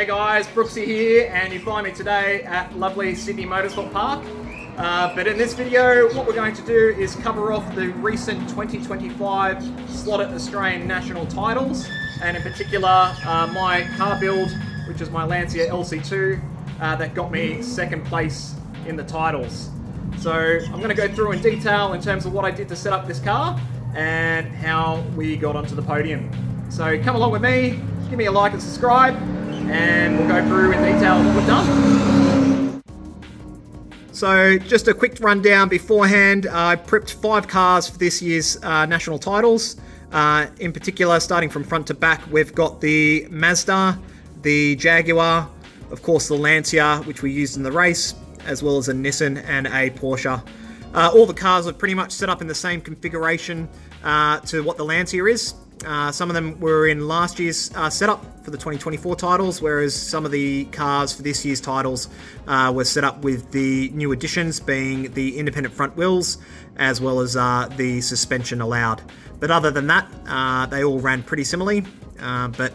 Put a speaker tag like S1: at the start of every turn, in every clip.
S1: Hey guys, Brooksy here, and you find me today at lovely Sydney Motorsport Park. But in this video, what we're going to do is cover off the recent 2025 Slot.it Australian National titles, and in particular, my car build, which is my Lancia LC2, that got me second place in the titles. So I'm going to go through in detail in terms of what I did to set up this car and how we got onto the podium. So come along with me, give me a like and subscribe, and we'll go through in detail what we've done. So just a quick rundown beforehand. I prepped 5 cars for this year's national titles. In particular, starting from front to back, we've got the Mazda, the Jaguar, of course the Lancia, which we used in the race, as well as a Nissan and a Porsche. All the cars are pretty much set up in the same configuration to what the Lancia is. Some of them were in last year's setup for the 2024 titles, whereas some of the cars for this year's titles were set up with the new additions, being the independent front wheels, as well as the suspension allowed. But other than that, they all ran pretty similarly. But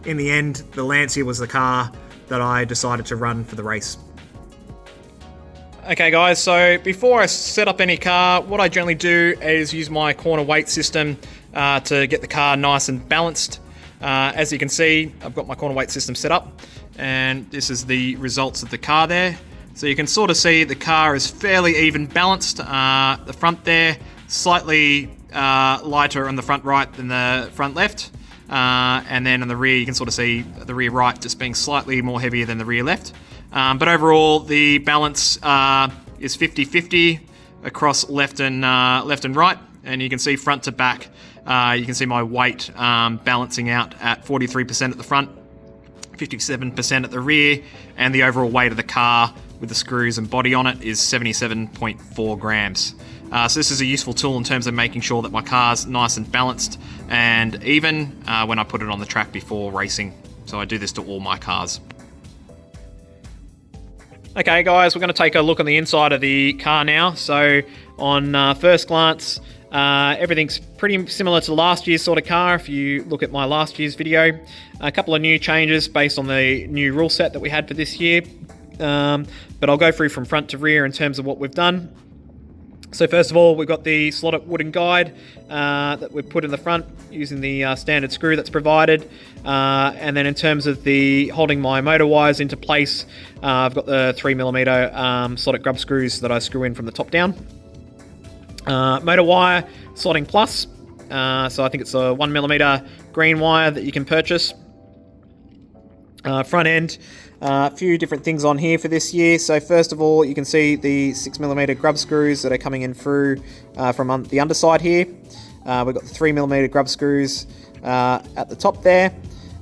S1: in the end, the Lancia was the car that I decided to run for the race. Okay guys, so before I set up any car, what I generally do is use my corner weight system to get the car nice and balanced. As you can see, I've got my corner weight system set up, and this is the results of the car there. So you can sort of see the car is fairly even balanced. The front there, slightly lighter on the front right than the front left. And then on the rear, you can sort of see the rear right just being slightly more heavier than the rear left. But overall, the balance is 50-50 across left and right, and you can see front to back. You can see my weight balancing out at 43% at the front, 57% at the rear, and the overall weight of the car with the screws and body on it is 77.4 grams. So this is a useful tool in terms of making sure that my car's nice and balanced and even when I put it on the track before racing. So I do this to all my cars. Okay guys, we're going to take a look on the inside of the car now. So on first glance, everything's pretty similar to last year's sort of car if you look at my last year's video. A couple of new changes based on the new rule set that we had for this year. But I'll go through from front to rear in terms of what we've done. So first of all, we've got the Slot.it wooden guide that we've put in the front using the standard screw that's provided. And then in terms of the holding my motor wires into place, I've got the 3mm Slot.it grub screws that I screw in from the top down. Motor wire slotting plus. So I think it's a 1mm green wire that you can purchase. Front end. A few different things on here for this year. So first of all, you can see the 6mm grub screws that are coming in through from the underside here. We've got the 3mm grub screws at the top there.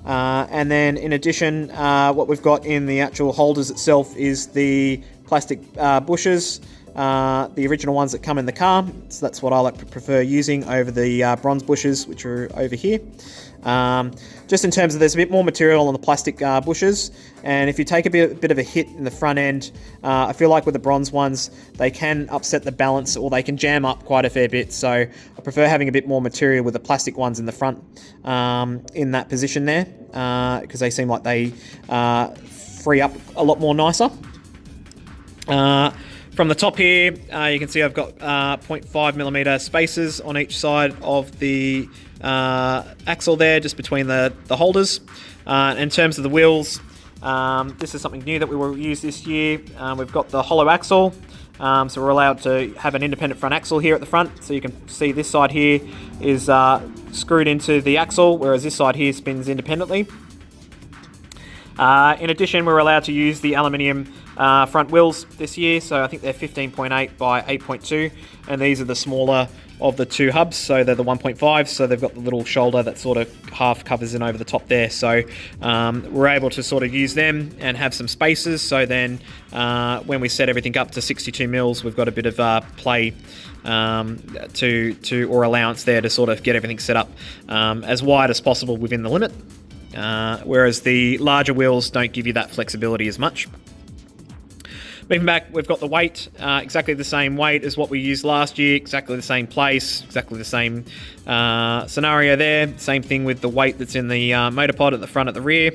S1: And then in addition, what we've got in the actual holders itself is the plastic bushes, the original ones that come in the car. So that's what I like to prefer using over the bronze bushes, which are over here. Just in terms of there's a bit more material on the plastic bushes, and if you take a bit of a hit in the front end, I feel like with the bronze ones, they can upset the balance or they can jam up quite a fair bit. So I prefer having a bit more material with the plastic ones in the front in that position there, because they seem like they free up a lot more nicer. From the top here, you can see I've got 0.5mm spacers on each side of the axle there, just between the holders. In terms of the wheels, this is something new that we will use this year. We've got the hollow axle, so we're allowed to have an independent front axle here at the front. So you can see this side here is screwed into the axle, whereas this side here spins independently. In addition, we're allowed to use the aluminium front wheels this year, so I think they're 15.8 by 8.2, and these are the smaller of the two hubs, so they're the 1.5, so they've got the little shoulder that sort of half covers in over the top there. So we're able to sort of use them and have some spaces, so then when we set everything up to 62 mils, we've got a bit of play or allowance there to sort of get everything set up as wide as possible within the limit. Whereas the larger wheels don't give you that flexibility as much. Moving back, we've got the weight, exactly the same weight as what we used last year, exactly the same place, exactly the same scenario there. Same thing with the weight that's in the motor pod at the front, at the rear,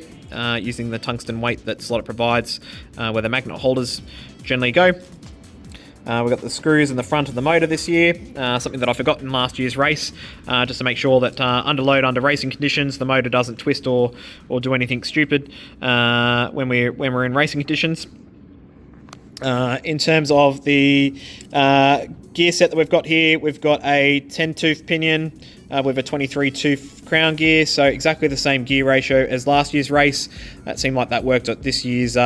S1: using the tungsten weight that Slot.it provides, where the magnet holders generally go. We've got the screws in the front of the motor this year, something that I forgot in last year's race, just to make sure that under load, under racing conditions, the motor doesn't twist or do anything stupid when we're in racing conditions. In terms of the gear set that we've got here, we've got a 10-tooth pinion with a 23-tooth crown gear, so exactly the same gear ratio as last year's race. That seemed like that worked at this year's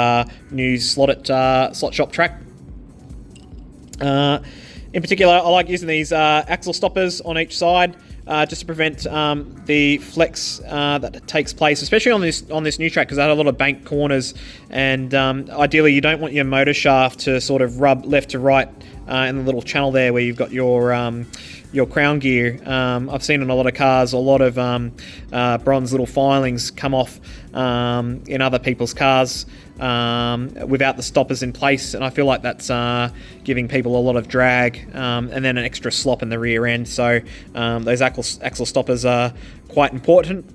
S1: new Slot Shop track. In particular, I like using these axle stoppers on each side, just to prevent the flex that takes place, especially on this new track, because I had a lot of bank corners, and ideally you don't want your motor shaft to sort of rub left to right in the little channel there where you've got your crown gear. I've seen in a lot of cars a lot of bronze little filings come off in other people's cars without the stoppers in place, and I feel like that's giving people a lot of drag and then an extra slop in the rear end. So those axle stoppers are quite important.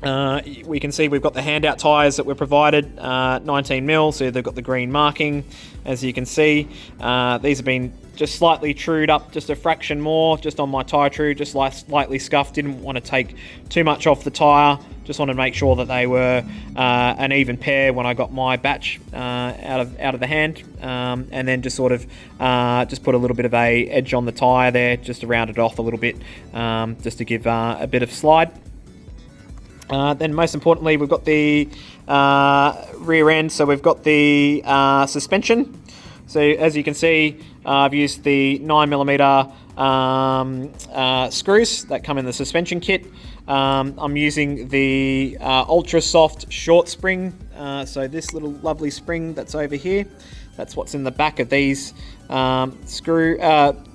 S1: We can see we've got the handout tyres that were provided, 19mm, so they've got the green marking, as you can see. These have been just slightly trued up, just a fraction more, just on my tyre true, just slightly scuffed. Didn't want to take too much off the tyre, just wanted to make sure that they were an even pair when I got my batch out of the hand, and then just sort of just put a little bit of a edge on the tyre there, just to round it off a little bit, just to give a bit of slide. Then most importantly, we've got the rear end, so we've got the suspension. So as you can see, I've used the 9mm screws that come in the suspension kit. I'm using the ultra soft short spring, so this little lovely spring that's over here, that's what's in the back of these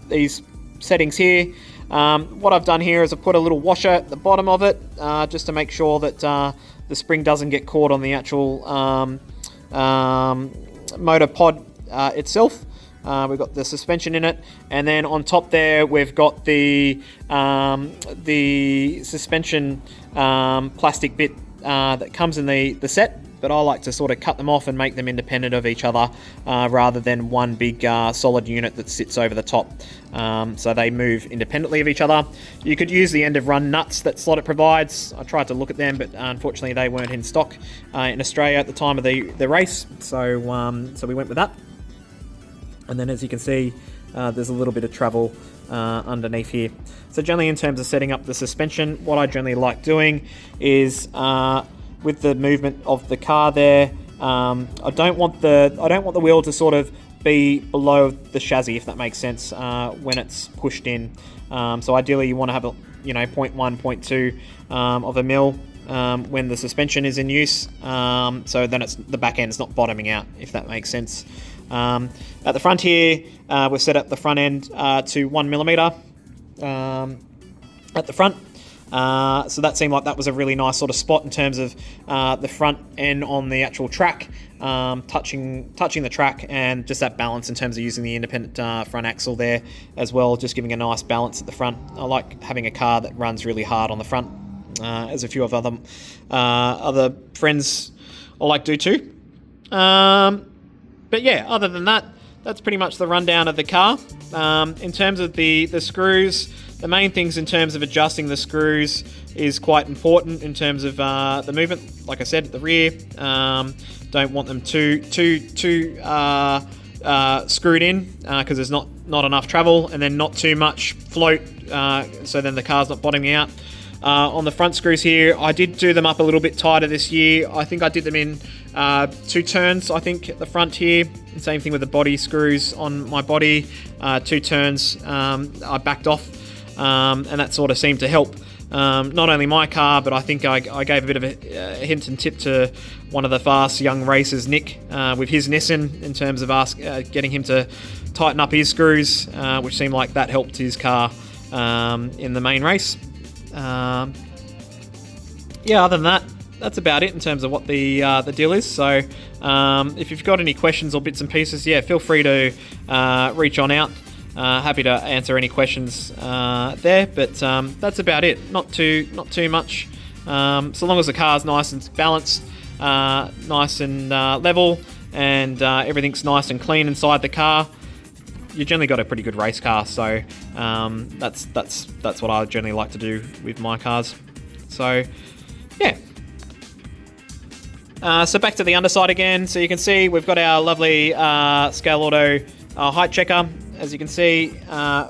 S1: these settings here. What I've done here is I've put a little washer at the bottom of it, just to make sure that the spring doesn't get caught on the actual motor pod itself. We've got the suspension in it, and then on top there we've got the suspension plastic bit that comes in the set, but I like to sort of cut them off and make them independent of each other, rather than one big solid unit that sits over the top, so they move independently of each other. You could use the end of run nuts that Slot.it provides. I tried to look at them, but unfortunately they weren't in stock in Australia at the time of the race, so we went with that. And then as you can see, there's a little bit of travel underneath here. So generally in terms of setting up the suspension, what I generally like doing is with the movement of the car there, I don't want the wheel to sort of be below the chassis, if that makes sense, when it's pushed in. So ideally you want to have a 0.1, 0.2 of a mil when the suspension is in use, so then the back end's not bottoming out, if that makes sense. At the front here, we've set up the front end to 1mm at the front. So that seemed like that was a really nice sort of spot in terms of the front end on the actual track, touching the track, and just that balance in terms of using the independent front axle there as well, just giving a nice balance at the front. I like having a car that runs really hard on the front, as a few of other friends I like do too. But yeah, other than that, that's pretty much the rundown of the car. In terms of the screws, the main things in terms of adjusting the screws is quite important in terms of the movement. Like I said, at the rear, don't want them too screwed in, because there's not enough travel, and then not too much float, so then the car's not bottoming out. On the front screws here, I did do them up a little bit tighter this year. I think I did them in 2 turns, I think, at the front here. And same thing with the body screws on my body, 2 turns. I backed off, and that sort of seemed to help not only my car, but I think I gave a bit of a hint and tip to one of the fast young racers, Nick, with his Nissan, in terms of getting him to tighten up his screws, which seemed like that helped his car in the main race. Yeah, other than that,
S2: that's about it in terms of what the deal is. So if you've got any questions or bits and pieces, yeah, feel free to reach on out. Happy to answer any questions there, but that's about it. Not too much. So long as the car's nice and balanced, nice and level, and everything's nice and clean inside the car, you generally got a pretty good race car. So that's what I generally like to do with my cars. So yeah. So back to the underside again. So you can see we've got our lovely Scale Auto height checker. As you can see,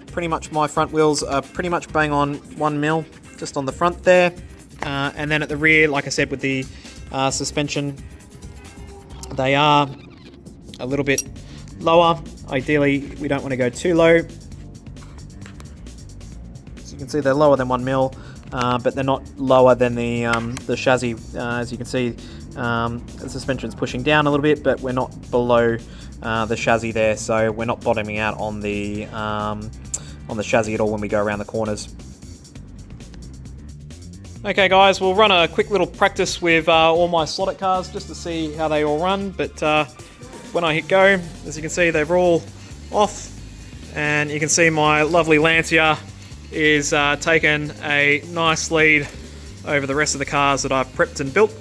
S2: pretty much my front wheels are pretty much bang on 1 mil just on the front there. And then at the rear, like I said, with the suspension, they are a little bit lower. Ideally, we don't want to go too low. So you can see they're lower than 1 mil, but they're not lower than the chassis. As you can see, the suspension's pushing down a little bit, but we're not below the chassis there, so we're not bottoming out on the chassis at all when we go around the corners. Okay guys, we'll run a quick little practice with all my Slot.it cars just to see how they all run, but when I hit go, as you can see, they're all off, and you can see my lovely Lancia is taking a nice lead over the rest of the cars that I've prepped and built.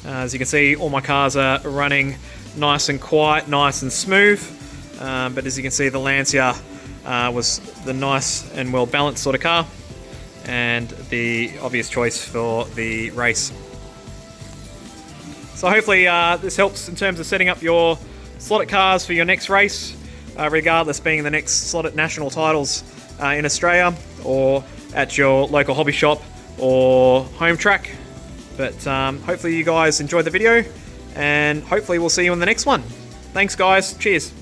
S2: As you can see, all my cars are running nice and quiet, nice and smooth, but as you can see, the Lancia was the nice and well balanced sort of car, and the obvious choice for the race. So hopefully this helps in terms of setting up your Slot.it cars for your next race, regardless being the next Slot.it national titles in Australia, or at your local hobby shop or home track. But hopefully you guys enjoyed the video, and hopefully we'll see you in the next one. Thanks guys, cheers.